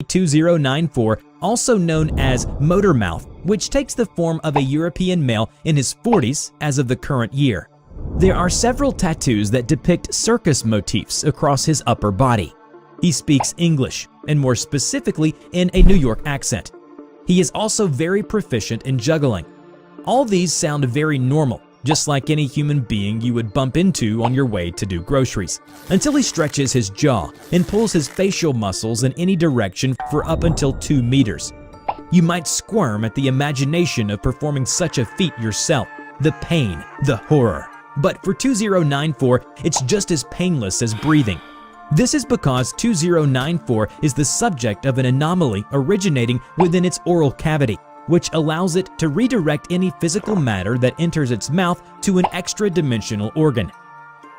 scp-2094, also known as Motormouth, which takes the form of a European male in his 40s as of the current year. There are several tattoos that depict circus motifs across his upper body. He speaks English, and more specifically in a New York accent. He is also very proficient in juggling. All these sound very normal, just like any human being you would bump into on your way to do groceries, until he stretches his jaw and pulls his facial muscles in any direction for up until 2 meters. You might squirm at the imagination of performing such a feat yourself, the pain, the horror. But for 2094, it's just as painless as breathing. This is because 2094 is the subject of an anomaly originating within its oral cavity, which allows it to redirect any physical matter that enters its mouth to an extra-dimensional organ.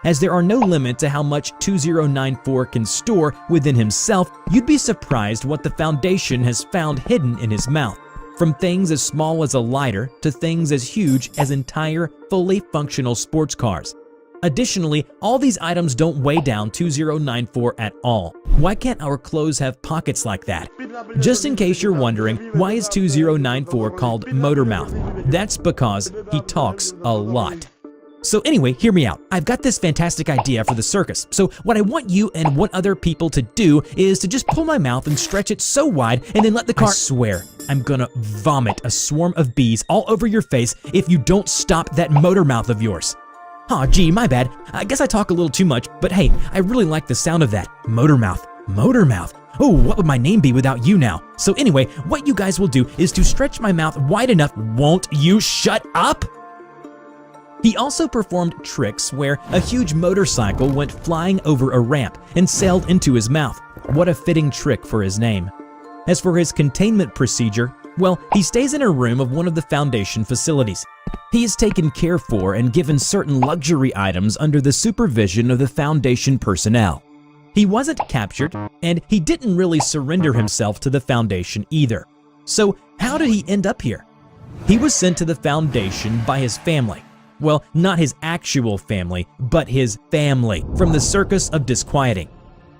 As there are no limit to how much 2094 can store within himself, you'd be surprised what the Foundation has found hidden in his mouth, from things as small as a lighter to things as huge as entire, fully functional sports cars. Additionally, all these items don't weigh down 2094 at all. Why can't our clothes have pockets like that? Just in case you're wondering, why is 2094 called Motormouth? That's because he talks a lot. So anyway, hear me out. I've got this fantastic idea for the circus. So what I want you and what other people to do is to just pull my mouth and stretch it so wide and then let the car— I swear, I'm gonna vomit a swarm of bees all over your face if you don't stop that motor mouth of yours. Aw, gee, my bad. I guess I talk a little too much, but hey, I really like the sound of that. Motormouth. Motormouth. Oh, what would my name be without you now? So anyway, what you guys will do is to stretch my mouth wide enough. Won't you shut up? He also performed tricks where a huge motorcycle went flying over a ramp and sailed into his mouth. What a fitting trick for his name. As for his containment procedure, well, he stays in a room of one of the Foundation facilities. He is taken care for and given certain luxury items under the supervision of the Foundation personnel. He wasn't captured, and he didn't really surrender himself to the Foundation either. So how did he end up here? He was sent to the Foundation by his family. Well, not his actual family, but his family from the Circus of Disquieting.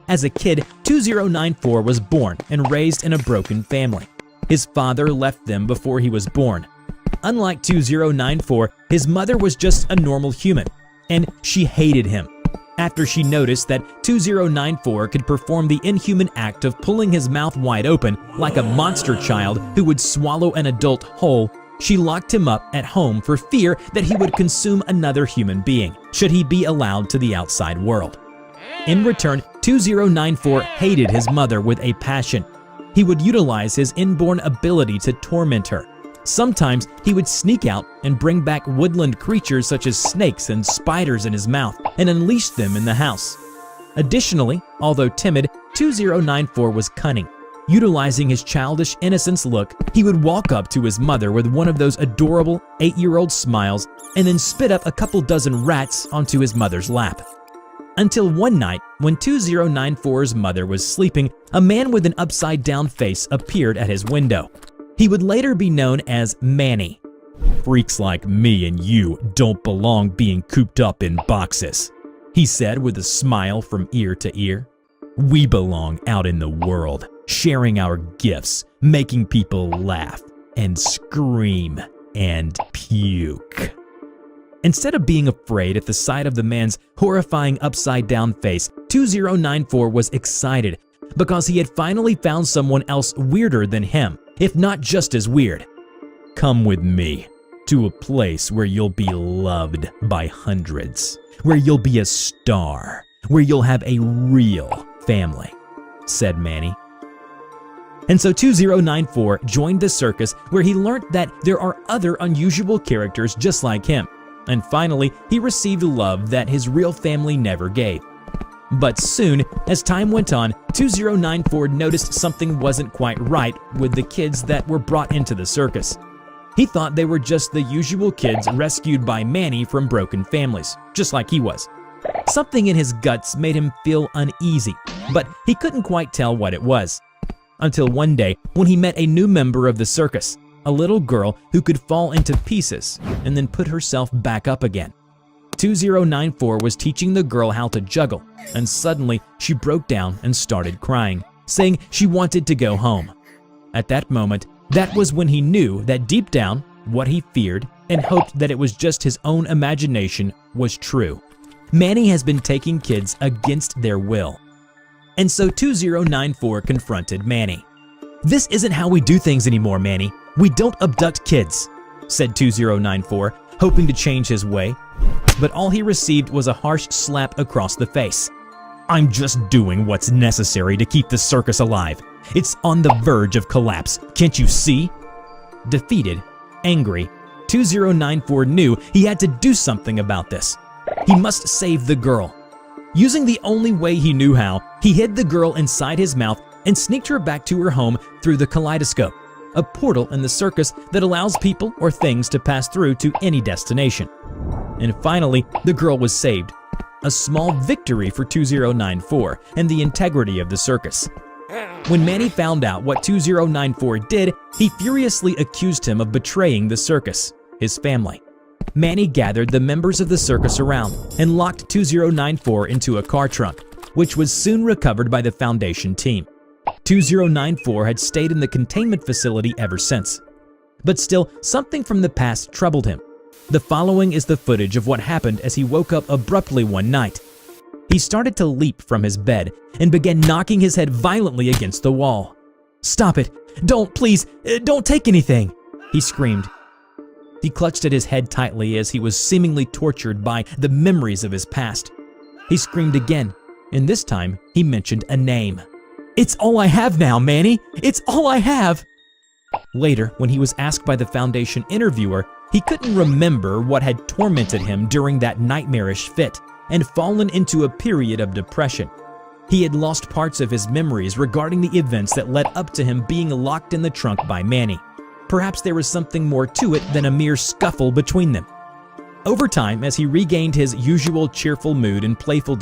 As a kid, 2094 was born and raised in a broken family. His father left them before he was born. Unlike 2094, his mother was just a normal human, and she hated him. After she noticed that 2094 could perform the inhuman act of pulling his mouth wide open like a monster child who would swallow an adult whole, she locked him up at home for fear that he would consume another human being, should he be allowed to the outside world. In return, 2094 hated his mother with a passion. He would utilize his inborn ability to torment her. Sometimes he would sneak out and bring back woodland creatures such as snakes and spiders in his mouth and unleash them in the house. Additionally, although timid, 2094 was cunning. Utilizing his childish innocence look, he would walk up to his mother with one of those adorable 8-year-old smiles and then spit up a couple dozen rats onto his mother's lap. Until one night, when 2094's mother was sleeping, a man with an upside-down face appeared at his window. He would later be known as Manny. "Freaks like me and you don't belong being cooped up in boxes," he said with a smile from ear to ear. "We belong out in the world, sharing our gifts, making people laugh and scream and puke." Instead of being afraid at the sight of the man's horrifying upside-down face, 2094 was excited because he had finally found someone else weirder than him, if not just as weird. "Come with me to a place where you'll be loved by hundreds, where you'll be a star, where you'll have a real family," said Manny. And so 2094 joined the circus, where he learned that there are other unusual characters just like him. And finally, he received love that his real family never gave. But soon, as time went on, 2094 noticed something wasn't quite right with the kids that were brought into the circus. He thought they were just the usual kids rescued by Manny from broken families, just like he was. Something in his guts made him feel uneasy, but he couldn't quite tell what it was. Until one day, when he met a new member of the circus, a little girl who could fall into pieces and then put herself back up again. 2094 was teaching the girl how to juggle, and suddenly she broke down and started crying. saying she wanted to go home. At that moment, that was when he knew that deep down, what he feared and hoped that it was just his own imagination was true. Manny has been taking kids against their will. And so 2094 confronted Manny. "This isn't how we do things anymore, Manny. We don't abduct kids," said 2094, hoping to change his way. But all he received was a harsh slap across the face. "I'm just doing what's necessary to keep the circus alive. It's on the verge of collapse. Can't you see?" Defeated, angry, 2094 knew he had to do something about this. He must save the girl. Using the only way he knew how, he hid the girl inside his mouth and sneaked her back to her home through the kaleidoscope, a portal in the circus that allows people or things to pass through to any destination. And finally, the girl was saved. A small victory for 2094 and the integrity of the circus. When Manny found out what 2094 did, he furiously accused him of betraying the circus, his family. Manny gathered the members of the circus around and locked 2094 into a car trunk, which was soon recovered by the Foundation team. 2094 had stayed in the containment facility ever since. But still, something from the past troubled him. The following is the footage of what happened as he woke up abruptly one night. He started to leap from his bed and began knocking his head violently against the wall. "Stop it! Don't, please, don't take anything!" he screamed. He clutched at his head tightly as he was seemingly tortured by the memories of his past. He screamed again, and this time he mentioned a name. "It's all I have now, Manny! It's all I have!" Later, when he was asked by the Foundation interviewer, he couldn't remember what had tormented him during that nightmarish fit and fallen into a period of depression. He had lost parts of his memories regarding the events that led up to him being locked in the trunk by Manny. Perhaps there was something more to it than a mere scuffle between them. Over time, as he regained his usual cheerful mood and playful